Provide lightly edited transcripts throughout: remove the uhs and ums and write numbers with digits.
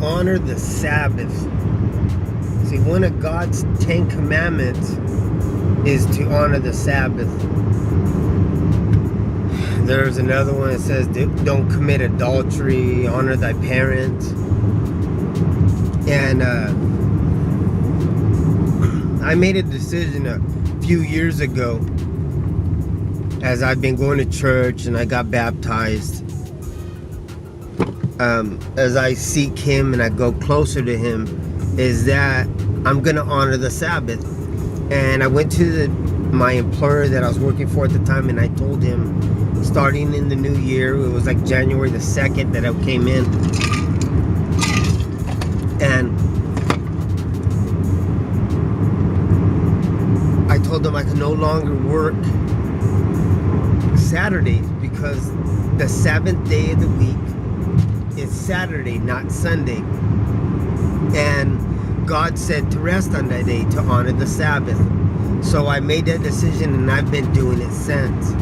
honor the Sabbath. See, one of God's 10 commandments is to honor the Sabbath. There's another one that says, don't commit adultery, honor thy parents. And I made a decision a few years ago, as I've been going to church and I got baptized. As I seek Him and I go closer to Him, is that I'm going to honor the Sabbath. And I went to my employer that I was working for at the time, and I told him, starting in the new year, it was like January the 2nd that I came in, and I told them I could no longer work Saturdays because the 7th day of the week is Saturday, not Sunday. And God said to rest on that day, to honor the Sabbath. So I made that decision, and I've been doing it since.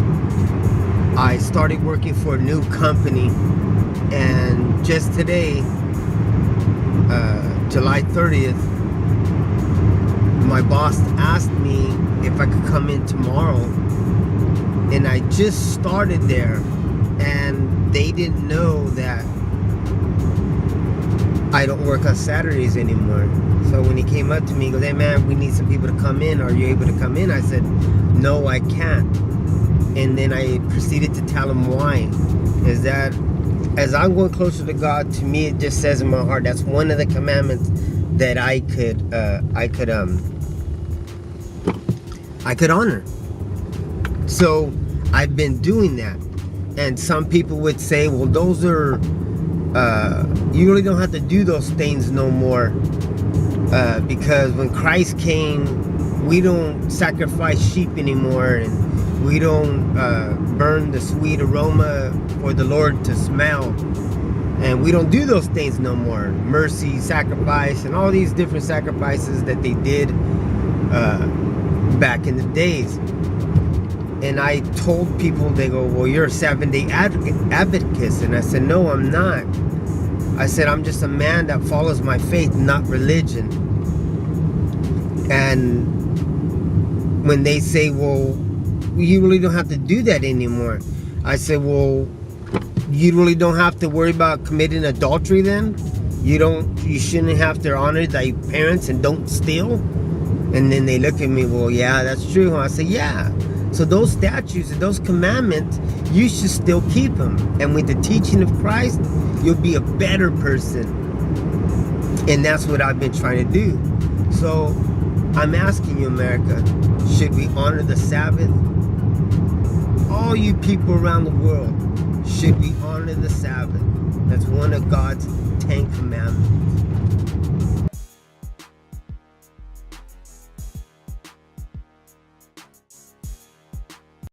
I started working for a new company, and just today, July 30th, my boss asked me if I could come in tomorrow, and I just started there, and they didn't know that I don't work on Saturdays anymore. So when he came up to me, he goes, hey man, we need some people to come in. Are you able to come in? I said, no, I can't. And then I proceeded to tell him why. Is that as I'm going closer to God, to me it just says in my heart, that's one of the commandments that I could honor. So I've been doing that. And some people would say, well, those are you really don't have to do those things no more, because when Christ came, we don't sacrifice sheep anymore, and we don't burn the sweet aroma for the Lord to smell, and we don't do those things no more. Mercy sacrifice and all these different sacrifices that they did back in the days. And I told people, they go, well, you're a 7-day advocate. And I said, no, I'm not. I said, I'm just a man that follows my faith, not religion. And when they say, well, you really don't have to do that anymore, I said, well, you really don't have to worry about committing adultery then? You shouldn't have to honor thy parents and don't steal? And then they look at me, well, yeah, that's true. I said, yeah. So those statutes and those commandments, you should still keep them. And with the teaching of Christ, you'll be a better person. And that's what I've been trying to do. So I'm asking you, America, should we honor the Sabbath? All you people around the world, should we honor the Sabbath? That's one of God's 10 commandments.